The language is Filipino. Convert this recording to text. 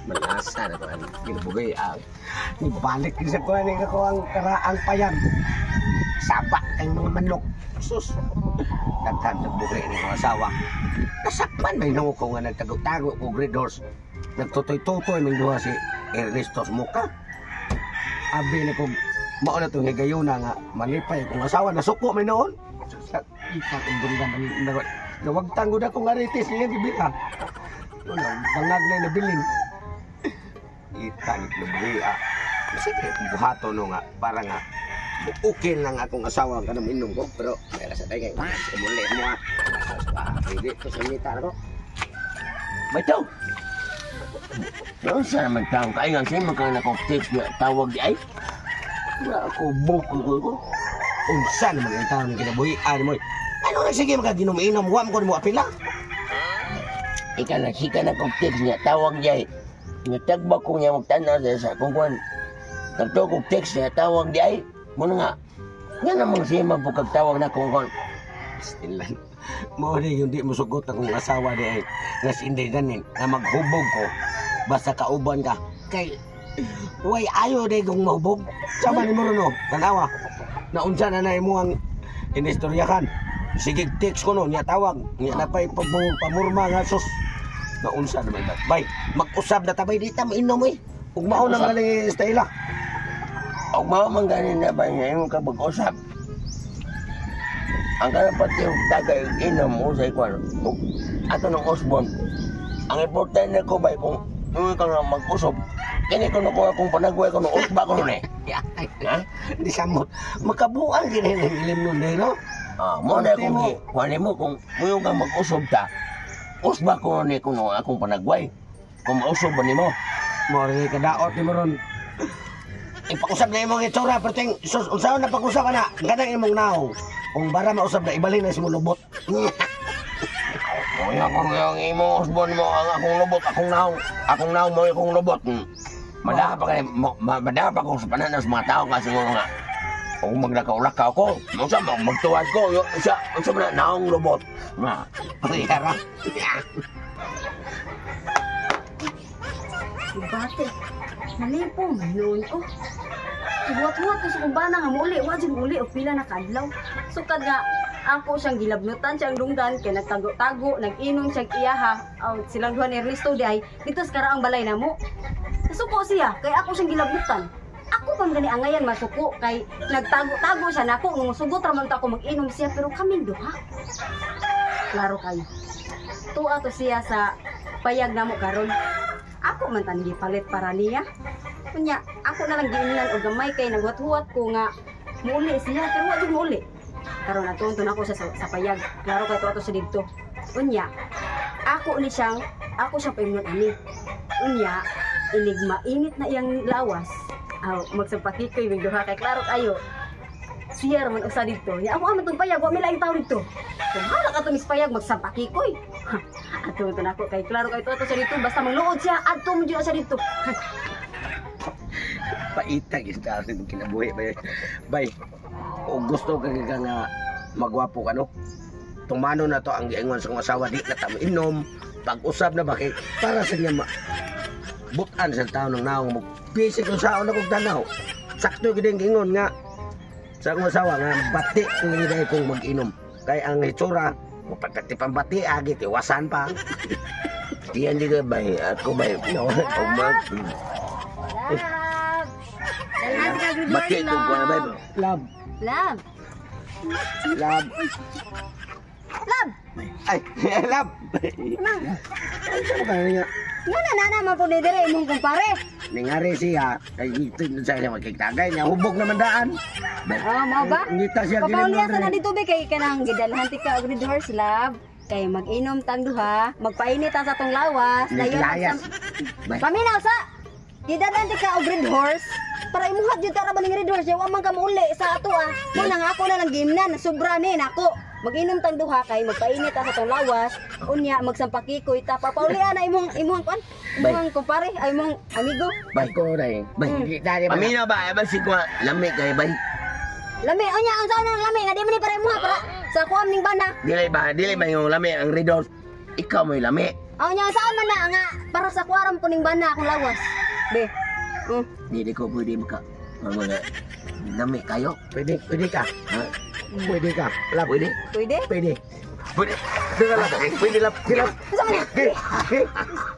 Malasa na ko ang ginabugay ang ibalik din sa kuha ni ako ang karaang payag. Saba kay mga manok. Sus. Daghan nagbugay ni mga asawa. Kasakpan may nung ko nga nagtago-tago ko gridors. Nagtutoy-tutoy ng duha si Ernestos Muka. Abi na ko mao na itong higayuna nga malipay kung asawa na suko may noon. Sa ita kong dungan ng nawagtang ko na kong aritis niya gibira. Wala, bangag na nabilin. Ita ni Klubria. Sige, buhato no nga para nga okay lang akong asawa ka naman inom ko. Pero kaya sa tayo kayo, muli mo ha. Pwede ito sa mita na ko. Bato! Doon sa naman tao ka, ayun siya magkana kong text na tawag di ay. Wala ako, bukol ko. Unsa naman ang tao ng kinabuhian mo. Ano na sige makaginom-inom, huwag ko mo apila. Ika na, sika na kong text niya, tawag di ay. Nagtagba ko niya magtanaw sa kung kuhan. Nagto kong text niya, tawag di ay. Muna nga, nga namang siya mapagtawag na kung kuhan. Stilan. Mo ni yung di mo sugot akong asawa di ay. Nas hindi ganin, na maghubog ko. Basta kauban ka. Kay, way ayo di kong mahubog. Sama ni mo rin o, tanawa. Naunsa na na mo ang inistoryakan. Sige, text ko no, niya tawag. Niya na pa'y pamurma nga sus. Naunsa naman ba? Bay, mag-usab na tabay dita, mainom eh. Kung mao nang galing style ah. O mao man ganin na ba niya yung kapag-usap. Ang karapat yung tagay inom mo sa ikwan. Ato ng Osborne. Ang importante ko ba kung yung ka na mag-usap. Kini ko nakuha kung panagway ko ng usba ko nun eh. Ha? Di samot. Makabuang ginilim nun eh, no? Mo na kung kuhanin mo kung yung ka mag-usap ta. Usba ko nun eh kung akong panagway. Kung mausap ba ni mo. Mo rin kadaot ni mo ron. Ipakusap na imong itsura, pero ting, unsaon na pag-usap ka na, ganang imong naw. Kung bara mausap na, ibalhin na si mo lubot. Kaya kung yung imong Osborne mo, ang akong lubot, akong naw mo, akong lubot. Madaha pa kung sa pananas mga tao nga siguro nga. Kung maglakaw-lakaw ko, magtuwad ko, siya na naong lubot. Pagkara. Bate, nalipong noon ko. Buwat-buwat ko sa kumbana nga muli, wajin muli o pila na kadlaw. Sukad nga, ako siyang gilabnutan siyang lungdan, kaya nagtago-tago, nag-inom siyang iyaha. Silang duha ni Ernesto di ay, dito sa karaang balay na mo. Nasuko siya, kaya ako siyang gilabnutan. Ako pang gani angayan masuko, kay nagtago-tago siya na ako, nung sugot raman ako mag-inom siya, pero kaming duha. Klaro kayo. Tuwa to siya sa payag na mo karon. Ako man tan gipalit para niya. Kunya, ako na lang giingnan og gamay kay nagwat-huwat ko nga muli siya pero wa jud muli. Karon natuntun ako sa payag. Klaro kay to sa didto. Kunya, ako siyang paingon ani. Kunya, inigma init na iyang lawas. Magsampakikoy wing duha kay klaro kayo. Siya raman usa didto. Nya ako man tong payag wa mi laing tawo didto. Kung hala ka mis payag magsampakikoy. Ato ito na ako kay klaro kay to sa dito basta magluod siya adto mo diya sa dito. Paita gista sa kinabuhi bay. O gusto ka nga magwapo ka no. Tumano na to ang giingon sa asawa di na ta inom, pag-usab na ba kay para sa niya butan sa taon ng naong mo. Busy kung saan ako tanaw. Sakto gid ang giingon nga sa akong asawa nga bati kung hindi kong mag-inom. Kay ang itsura pagkati pambati agi tiwasan pa. Diyan di ka ba? Ako ba? No. Bati ko ko na ba? Love. Love. Love. Love. Ay, love. Ay, saan ba niya? Nga naman po ni dire imong kumpare. Ningari siya, kay ito sa niya magkikitagay niya, hubog naman daan. Mao ba? Ngita siya Papauliya sa na dito be kay kanang gidalhan ti ka og doors love. Kay mag-inom tang duha, magpainit ta sa tong lawas, dayon paminaw sa gidalhan ti ka og red horse. Para imuhat jud ka ra ba ning red horse, wa man ka mauli sa ato ah. Mo nang ako na lang gimnan, sobra ni nako. Mag-inom tang duha kay magpainit ta sa tong lawas, unya magsampakikoy ta papaulian na imong kwan. Imong kumpare, ay imong amigo. Bay ko ray. Bay, dali ba? Amina ba? Ba si ko lami kay bay. Lami, onya ang saon ng lami nga di man ni para imuha para sa kuam ning bana. Dili ba yung lami ang red horse? Ikaw mo yung lami. Aw nya saan man na nga para sa kwaram puning bana akong lawas. Be. Hindi ko pwede mga nami kayo. Pwede ka. Ha? Pwede ka. Lap. Pwede? Pwede? Pwede. Pwede. Pwede lap. Pwede lap. Saan man?